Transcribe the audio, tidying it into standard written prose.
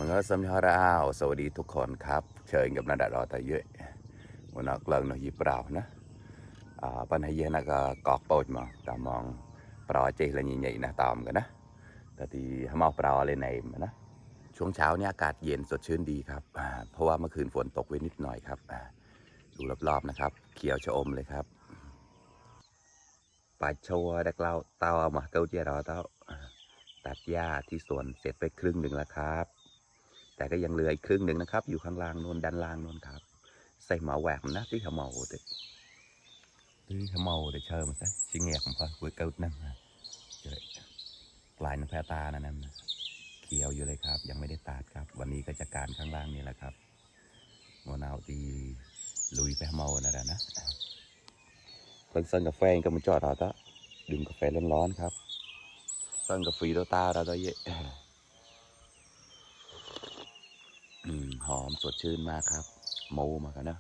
มันก็สำคัญแล้วสวัสดีทุกคนครับเชิญกับนาดารอแต่เยอะวันนักเลิงหน่อยยิบเปล่านะปัญหาเยอะนักกอกโปดมาตามองเปล่าเจริญใหญ่ๆนะตามกันนะแต่ที่ทำเอาเปล่าอะไรในมันนะช่วงเช้าเนี่ยอากาศเย็นสดชื่นดีครับเพราะว่าเมื่อคืนฝนตกไว้นิดหน่อยครับดูรอบๆนะครับเขียวชะอมเลยครับปลาโชว์ดักเราเต้าเอามาเต้าเจียรอเต้าตัดหญ้าที่สวนเสร็จไปครึ่งหนึ่งแล้วครับแต่ก็ยังเหลืออีกครึ่งหนึ่งนะครับอยู่ข้างล่างโน่นด้านล่างโน่นครับใส่หมาแหวกนะที่เขาเมาเด็กที่เขาเมาเด็กเชิญมาซะชิงเงียบผมพอคุยเกิดนั่งเจอปลายน้ำแพตานั่นเขียวอยู่เลยครับยังไม่ได้ตัดครับวันนี้ก็จะการข้างล่างนี่แหละครับโมนาวตีลุยไปเมานั่นแหละนะเพิ่งสั่งกาแฟก็มาจอดเราต้ดื่มกาแฟร้อนๆครับสั่งกาแฟตัวตาเราตัวเยอะหอมสดชื่นมากครับโมมากันนะ